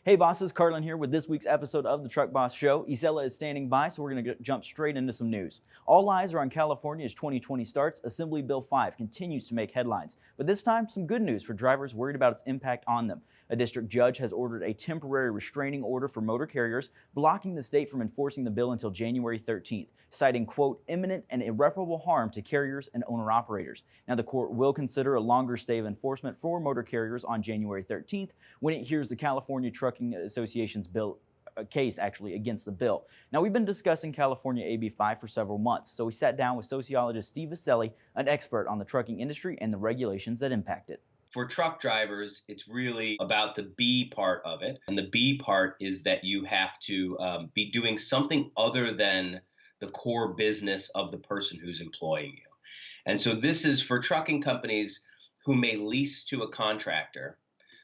Hey bosses, Carlin here with this week's episode of the Truck Boss Show. Isela is standing by, so we're going to jump straight into some news. All eyes are on California as 2020 starts. Assembly Bill 5 continues to make headlines, but this time some good news for drivers worried about its impact on them. A district judge has ordered a temporary restraining order for motor carriers, blocking the state from enforcing the bill until January 13th, citing, quote, imminent and irreparable harm to carriers and owner-operators. Now, the court will consider a longer stay of enforcement for motor carriers on January 13th when it hears the California Trucking Association's case against the bill. Now, we've been discussing California AB 5 for several months, so we sat down with sociologist Steve Viscelli, an expert on the trucking industry and the regulations that impact it. For truck drivers, it's really about the B part of it. And the B part is that you have to be doing something other than the core business of the person who's employing you. And so this is for trucking companies who may lease to a contractor.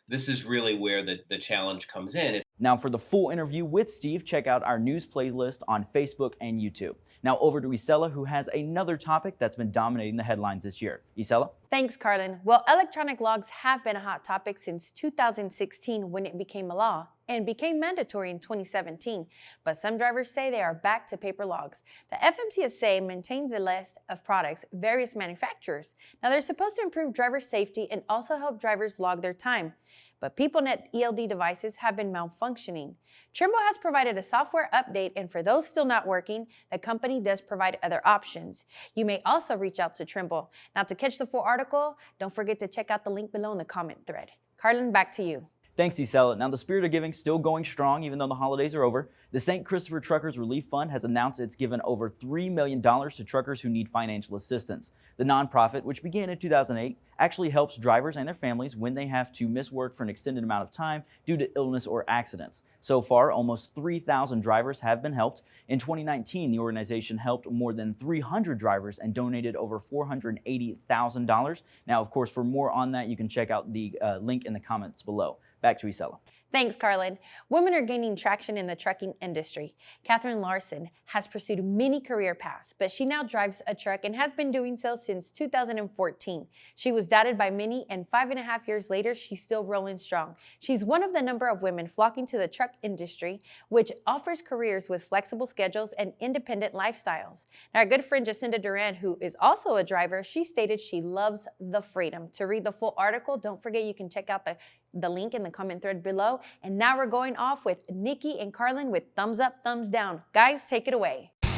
This is really where the challenge comes in. Now, for the full interview with Steve, check out our news playlist on Facebook and YouTube. Now over to Isela, who has another topic that's been dominating the headlines this year. Isela? Thanks, Carlin. Well, electronic logs have been a hot topic since 2016 when it became a law and became mandatory in 2017. But some drivers say they are back to paper logs. The FMCSA maintains a list of products, various manufacturers. Now, they're supposed to improve driver safety and also help drivers log their time. But PeopleNet ELD devices have been malfunctioning. Trimble has provided a software update, and for those still not working, the company does provide other options. You may also reach out to Trimble. Now, to catch the full article, don't forget to check out the link below in the comment thread. Carlin, back to you. Thanks, Isela. Now, the spirit of giving still going strong even though the holidays are over. The St. Christopher Truckers Relief Fund has announced it's given over $3 million to truckers who need financial assistance. The nonprofit, which began in 2008, actually helps drivers and their families when they have to miss work for an extended amount of time due to illness or accidents. So far, almost 3,000 drivers have been helped. In 2019, the organization helped more than 300 drivers and donated over $480,000. Now, of course, for more on that, you can check out the link in the comments below. Back to Isela. Thanks, Carlin. Women are gaining traction in the trucking industry. Catherine Larson has pursued many career paths, but she now drives a truck and has been doing so since 2014. She was doubted by many, and 5.5 years later, she's still rolling strong. She's one of the number of women flocking to the truck industry, which offers careers with flexible schedules and independent lifestyles. Now, our good friend Jacinda Duran, who is also a driver, she stated she loves the freedom. To read the full article, don't forget you can check out the link in the comment thread below. And now we're going off with Nikki and Carlin with thumbs up, thumbs down. Guys, take it away. Hey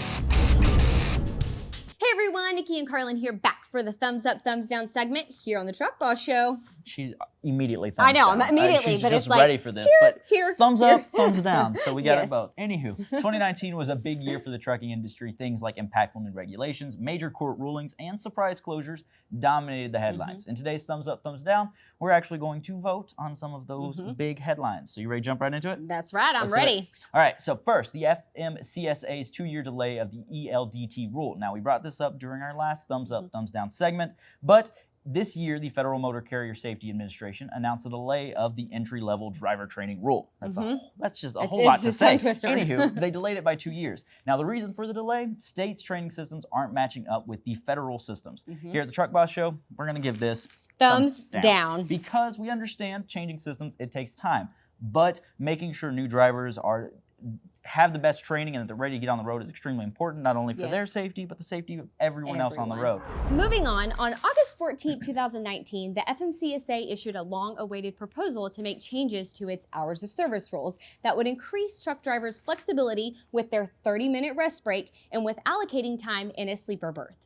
everyone, Nikki and Carlin here, back for the thumbs up, thumbs down segment here on the Truck Boss Show. She's immediately thumbs I know, down. I'm immediately, she's but just it's like ready for this. Here, thumbs here. up, thumbs down. So we got Yes. it both. Anywho, 2019 was a big year for the trucking industry. Things like impactful new regulations, major court rulings, and surprise closures dominated the headlines. In today's thumbs up, thumbs down, we're actually going to vote on some of those big headlines. So you ready to jump right into it? That's right, I'm Let's ready. All right, so first, the FMCSA's 2-year delay of the ELDT rule. Now, we brought this up during our last thumbs up, thumbs down segment, but this year, the Federal Motor Carrier Safety Administration announced a delay of the entry-level driver training rule. That's just a whole lot to say. Anywho, they delayed it by 2 years. Now, the reason for the delay, states' training systems aren't matching up with the federal systems. Here at the Truck Boss Show, we're going to give this Thumbs down. Because we understand changing systems, it takes time. But making sure new drivers have the best training and that they're ready to get on the road is extremely important, not only for their safety, but the safety of everyone else on the road. Moving on August 14, 2019, the FMCSA issued a long-awaited proposal to make changes to its hours of service rules that would increase truck drivers' flexibility with their 30-minute rest break and with allocating time in a sleeper berth.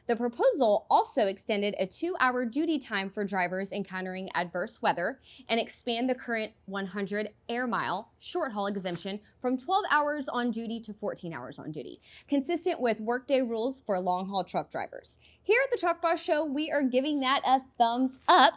The proposal also extended a 2-hour duty time for drivers encountering adverse weather and expand the current 100 air mile short haul exemption from 12 hours on duty to 14 hours on duty, consistent with workday rules for long-haul truck drivers. Here at the Truck Boss Show, we are giving that a thumbs up.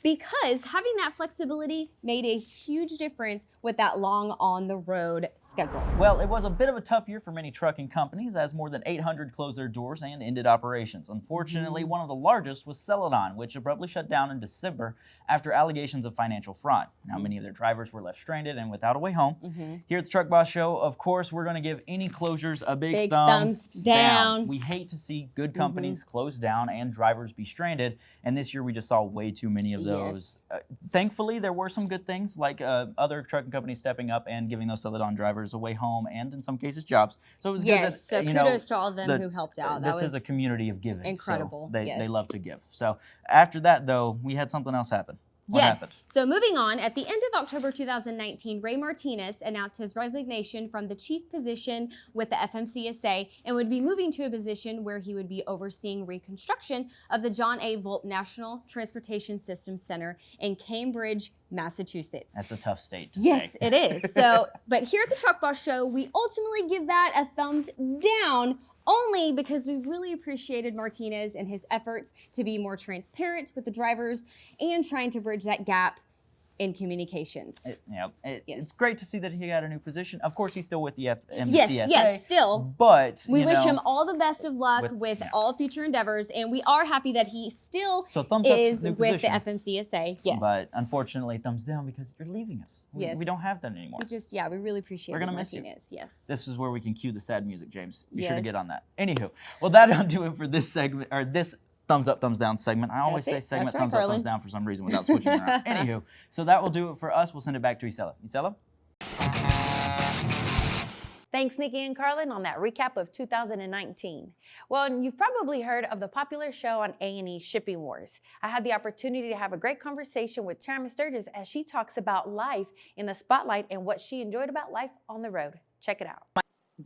Because having that flexibility made a huge difference with that long on the road schedule. Well, it was a bit of a tough year for many trucking companies as more than 800 closed their doors and ended operations. Unfortunately, one of the largest was Celadon, which abruptly shut down in December after allegations of financial fraud. Now, many of their drivers were left stranded and without a way home. Here at the Truck Boss Show, of course, we're going to give any closures a big thumbs down. We hate to see good companies close down and drivers be stranded, and this year we just saw way too many of those. Thankfully, there were some good things, like other trucking companies stepping up and giving those Celadon drivers a way home and, in some cases, jobs. So it was good that, so kudos to all of them who helped out. This is a community of giving. Incredible. So they love to give. So after that, though, we had something else happen. What happened? So moving on, at the end of October 2019, Ray Martinez announced his resignation from the chief position with the FMCSA and would be moving to a position where he would be overseeing reconstruction of the John A. Volt National Transportation Systems Center in Cambridge, Massachusetts. That's a tough state to say. Yes, it is. So, but here at the Truck Boss Show, we ultimately give that a thumbs down, only because we really appreciated Martinez and his efforts to be more transparent with the drivers and trying to bridge that gap in communications. It's great to see that he got a new position. Of course, he's still with the FMCSA. Yes, still. But we wish him all the best of luck with all future endeavors, and we are happy that he still is with the FMCSA. Yes. But unfortunately, thumbs down because you're leaving us. We don't have that anymore. We really appreciate it. We're gonna miss you. Yes. This is where we can cue the sad music, James. Be sure to get on that. Anywho, well, that'll do it for this segment, or this thumbs up, thumbs down segment. I always say segment thumbs up, thumbs down for some reason without switching around. Anywho, so that will do it for us. We'll send it back to Isela. Isela? Thanks, Nikki and Carlin, on that recap of 2019. Well, you've probably heard of the popular show on A&E, Shipping Wars. I had the opportunity to have a great conversation with Tamera Sturgis as she talks about life in the spotlight and what she enjoyed about life on the road. Check it out.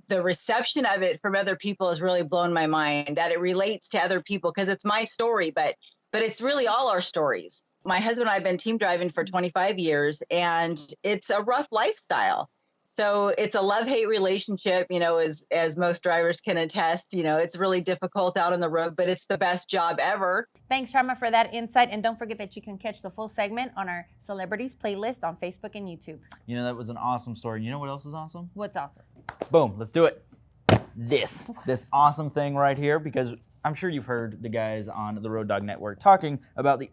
The reception of it from other people has really blown my mind, that it relates to other people, because it's my story, but it's really all our stories. My husband and I have been team driving for 25 years, and it's a rough lifestyle. So it's a love-hate relationship, as most drivers can attest. It's really difficult out on the road, but it's the best job ever. Thanks, Sharma, for that insight. And don't forget that you can catch the full segment on our Celebrities playlist on Facebook and YouTube. That was an awesome story. You know what else is awesome? What's awesome? Boom, let's do it. This awesome thing right here, because I'm sure you've heard the guys on the Road Dog Network talking about the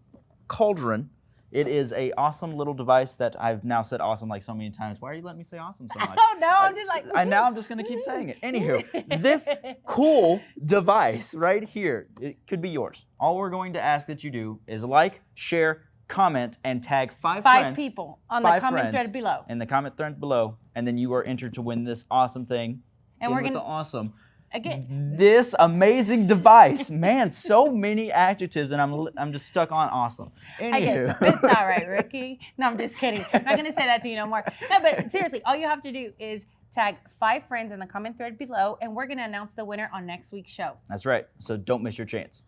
Cauldron. It is a awesome little device that I've now said awesome like so many times. Why are you letting me say awesome so much? I don't know. I'm just like... I'm just going to keep saying it. Anywho, this cool device right here, it could be yours. All we're going to ask that you do is like, share, comment, and tag five friends. People on the comment thread below. In the comment thread below, and then you are entered to win this awesome thing. And we're going to... awesome. Again. This amazing device. Man, so many adjectives, and I'm just stuck on awesome. Anywho. It's all right, Ricky. No, I'm just kidding. I'm not going to say that to you no more. No, but seriously, all you have to do is tag 5 friends in the comment thread below, and we're going to announce the winner on next week's show. That's right. So don't miss your chance.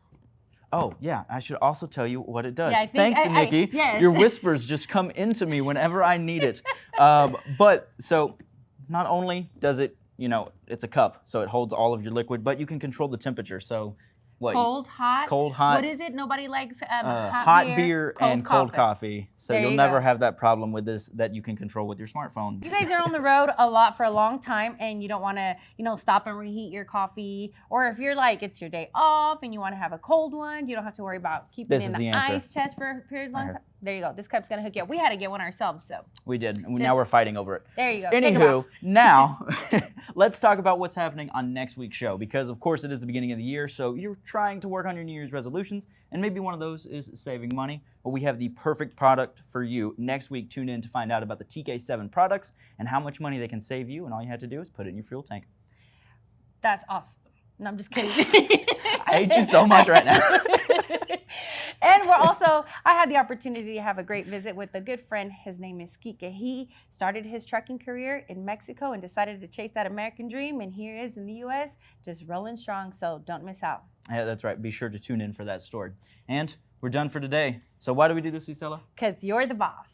Oh, yeah, I should also tell you what it does. Yeah, Thanks, Nikki. Yes. Your whispers just come into me whenever I need it. But so not only does it, it's a cup, so it holds all of your liquid, but you can control the temperature. So what? Cold, hot. What is it? Nobody likes hot beer and cold coffee. So you'll never have that problem with this that you can control with your smartphone. You guys are on the road a lot for a long time, and you don't want to, stop and reheat your coffee. Or if you're like, it's your day off and you want to have a cold one, you don't have to worry about keeping it in the ice chest for a period of long time. There you go. This cup's going to hook you up. We had to get one ourselves, so. We did. Now we're fighting over it. There you go. Anywho, now let's talk about what's happening on next week's show, because of course it is the beginning of the year, so you're trying to work on your New Year's resolutions, and maybe one of those is saving money. But we have the perfect product for you. Next week, tune in to find out about the TK7 products and how much money they can save you, and all you have to do is put it in your fuel tank. That's awesome. No, I'm just kidding. I hate you so much right now. And I had the opportunity to have a great visit with a good friend. His name is Kike. He started his trucking career in Mexico and decided to chase that American dream. And here he is in the U.S., just rolling strong. So don't miss out. Yeah, that's right. Be sure to tune in for that story. And we're done for today. So why do we do this, Isela? Because you're the boss.